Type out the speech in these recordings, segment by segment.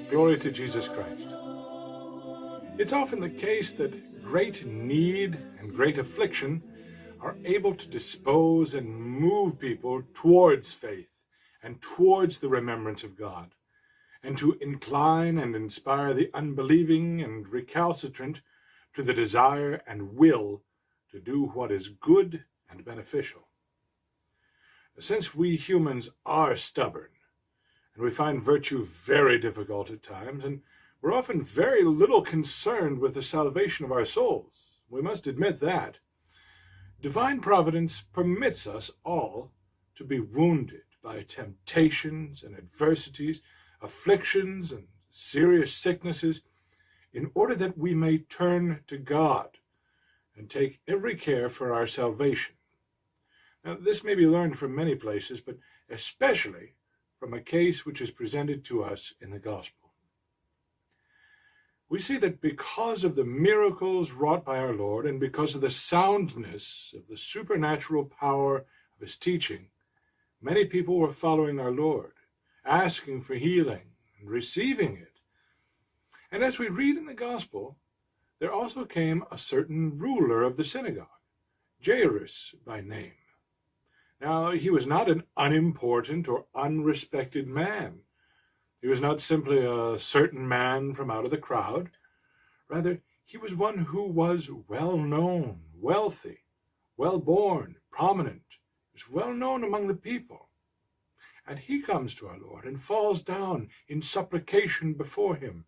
Glory to Jesus Christ. It's often the case that great need and great affliction are able to dispose and move people towards faith and towards the remembrance of God, and to incline and inspire the unbelieving and recalcitrant to the desire and will to do what is good and beneficial. Since we humans are stubborn, and we find virtue very difficult at times, and we're often very little concerned with the salvation of our souls, we must admit that, divine providence permits us all to be wounded by temptations and adversities, afflictions and serious sicknesses, in order that we may turn to God and take every care for our salvation. Now, this may be learned from many places, but especially from a case which is presented to us in the gospel. We see that because of the miracles wrought by our Lord, and because of the soundness of the supernatural power of his teaching, many people were following our Lord, asking for healing and receiving it. And as we read in the gospel, there also came a certain ruler of the synagogue, Jairus by name. Now, he was not an unimportant or unrespected man. He was not simply a certain man from out of the crowd. Rather, he was one who was well-known, wealthy, well-born, prominent. He was well-known among the people. And he comes to our Lord and falls down in supplication before him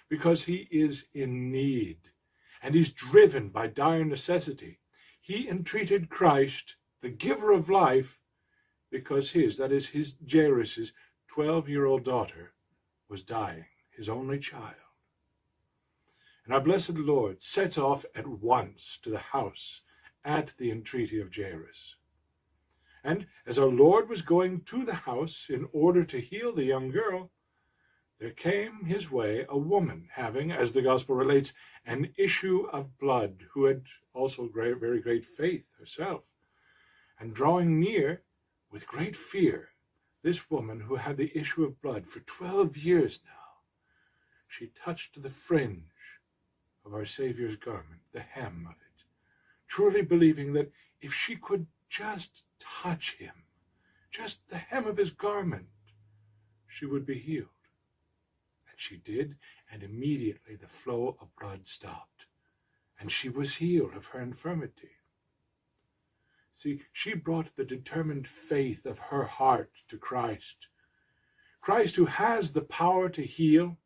because he is in need and he's driven by dire necessity. He entreated Christ, the giver of life, because that is his Jairus' 12-year-old daughter, was dying, his only child. And our blessed Lord sets off at once to the house at the entreaty of Jairus. And as our Lord was going to the house in order to heal the young girl, there came his way a woman having, as the gospel relates, an issue of blood, who had also very great faith herself. And drawing near with great fear, this woman who had the issue of blood for 12 years now, she touched the fringe of our Savior's garment, the hem of it, truly believing that if she could just touch him, just the hem of his garment, she would be healed. And she did, and immediately the flow of blood stopped, and she was healed of her infirmity. See, she brought the determined faith of her heart to Christ, Christ who has the power to heal,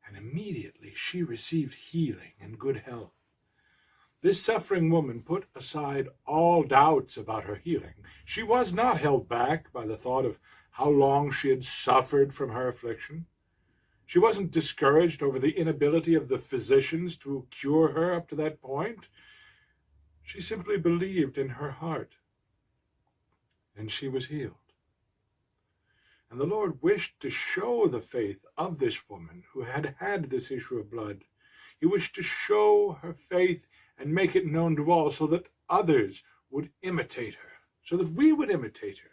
and immediately she received healing and good health. This suffering woman put aside all doubts about her healing. She was not held back by the thought of how long she had suffered from her affliction. She wasn't discouraged over the inability of the physicians to cure her up to that point. She simply believed in her heart, and she was healed. And the Lord wished to show the faith of this woman who had had this issue of blood. He wished to show her faith and make it known to all, so that others would imitate her, so that we would imitate her,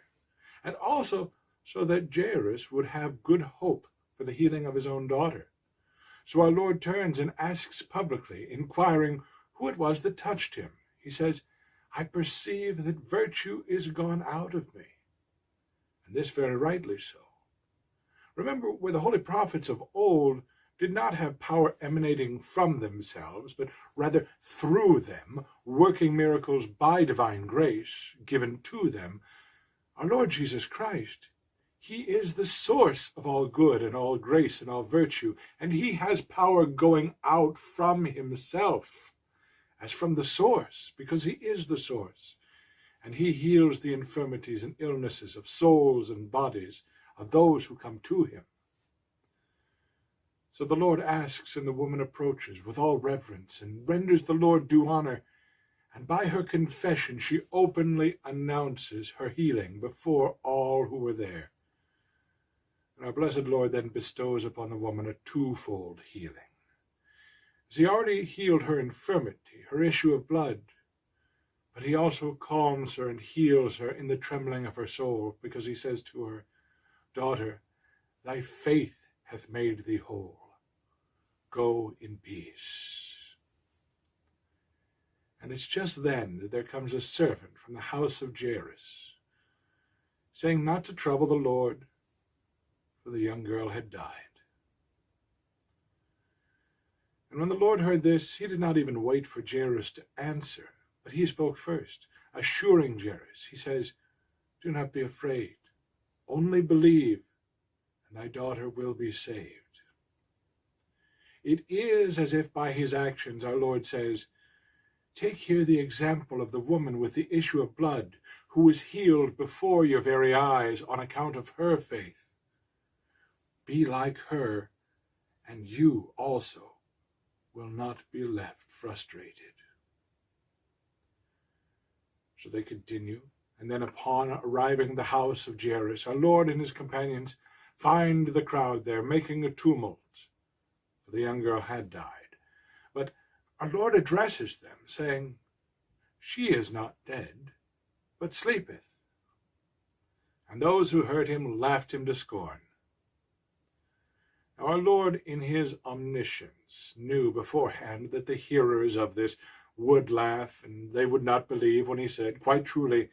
and also so that Jairus would have good hope for the healing of his own daughter. So our Lord turns and asks publicly, inquiring who it was that touched him. He says, "I perceive that virtue is gone out of me." And this very rightly so. Remember, where the holy prophets of old did not have power emanating from themselves, but rather through them, working miracles by divine grace given to them, our Lord Jesus Christ, he is the source of all good and all grace and all virtue, and he has power going out from himself, as from the source, because he is the source. And he heals the infirmities and illnesses of souls and bodies of those who come to him. So the Lord asks, and the woman approaches with all reverence and renders the Lord due honor. And by her confession, she openly announces her healing before all who were there. And our blessed Lord then bestows upon the woman a twofold healing. As he already healed her infirmity, her issue of blood, but he also calms her and heals her in the trembling of her soul, because he says to her, "Daughter, thy faith hath made thee whole. Go in peace." And it's just then that there comes a servant from the house of Jairus, saying not to trouble the Lord, for the young girl had died. And when the Lord heard this, he did not even wait for Jairus to answer, but he spoke first, assuring Jairus. He says, "Do not be afraid, only believe, and thy daughter will be saved." It is as if by his actions our Lord says, "Take here the example of the woman with the issue of blood, who was healed before your very eyes on account of her faith. Be like her, and you also will not be left frustrated." So they continue, and then upon arriving at the house of Jairus, our Lord and his companions find the crowd there making a tumult, for the young girl had died. But our Lord addresses them, saying, "She is not dead, but sleepeth." And those who heard him laughed him to scorn. Now our Lord, in his omniscience, knew beforehand that the hearers of this would laugh, and they would not believe when he said, quite truly,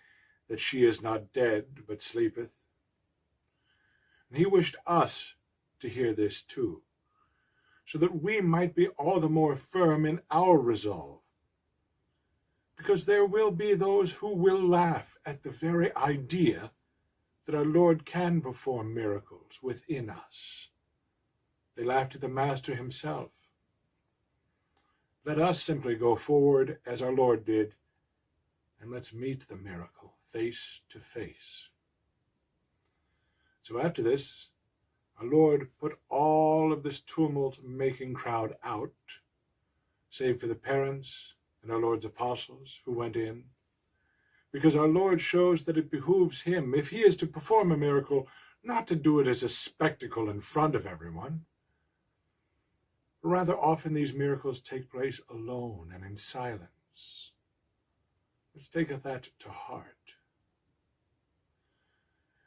that she is not dead, but sleepeth. And he wished us to hear this too, so that we might be all the more firm in our resolve. Because there will be those who will laugh at the very idea that our Lord can perform miracles within us. They laughed at the Master himself. Let us simply go forward as our Lord did, and let's meet the miracle face to face. So after this, our Lord put all of this tumult-making crowd out, save for the parents and our Lord's apostles who went in, because our Lord shows that it behooves him, if he is to perform a miracle, not to do it as a spectacle in front of everyone. Rather often these miracles take place alone and in silence. Let's take that to heart.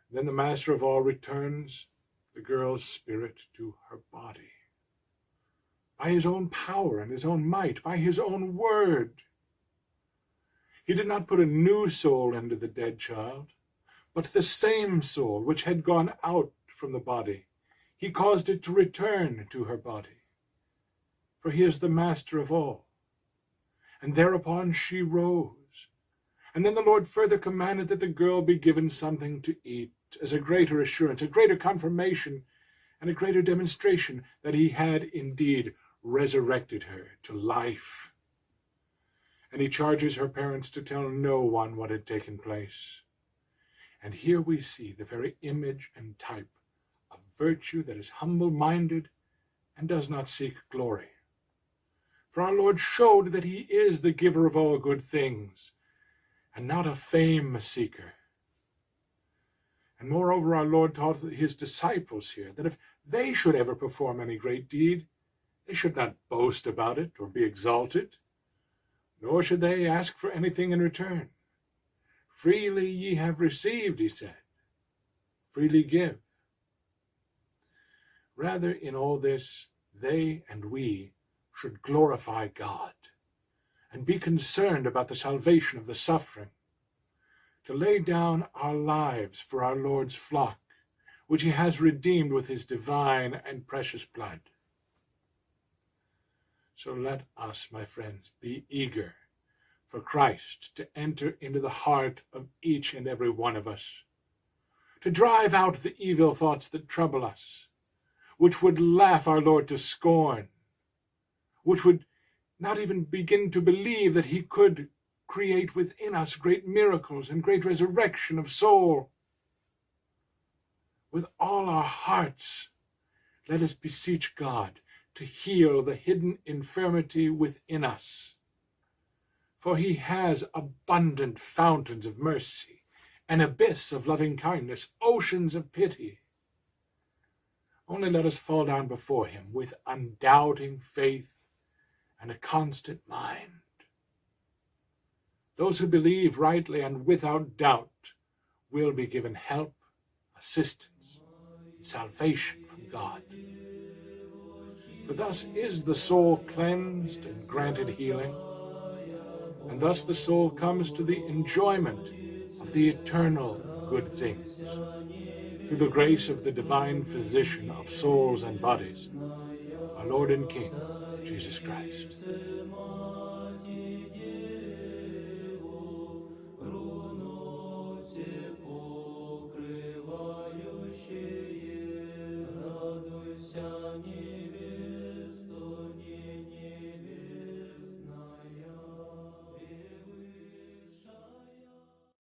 Then the Master of all returns the girl's spirit to her body. By his own power and his own might, by his own word. He did not put a new soul into the dead child, but the same soul which had gone out from the body. He caused it to return to her body. For he is the Master of all. And thereupon she rose. And then the Lord further commanded that the girl be given something to eat, as a greater assurance, a greater confirmation, and a greater demonstration that he had indeed resurrected her to life. And he charges her parents to tell no one what had taken place. And here we see the very image and type of virtue that is humble-minded and does not seek glory. For our Lord showed that he is the giver of all good things, and not a fame seeker. And moreover, our Lord taught his disciples here that if they should ever perform any great deed, they should not boast about it or be exalted, nor should they ask for anything in return. Freely ye have received, he said, freely give. Rather, in all this, they and we should glorify God and be concerned about the salvation of the suffering, to lay down our lives for our Lord's flock, which he has redeemed with his divine and precious blood. So let us, my friends, be eager for Christ to enter into the heart of each and every one of us, to drive out the evil thoughts that trouble us, which would laugh our Lord to scorn, which would not even begin to believe that he could create within us great miracles and great resurrection of soul. With all our hearts, let us beseech God to heal the hidden infirmity within us. For he has abundant fountains of mercy, an abyss of loving kindness, oceans of pity. Only let us fall down before him with undoubting faith and a constant mind. Those who believe rightly and without doubt will be given help, assistance, and salvation from God. For thus is the soul cleansed and granted healing, and thus the soul comes to the enjoyment of the eternal good things, through the grace of the divine physician of souls and bodies, our Lord and King, Jesus Christ. Радуйся,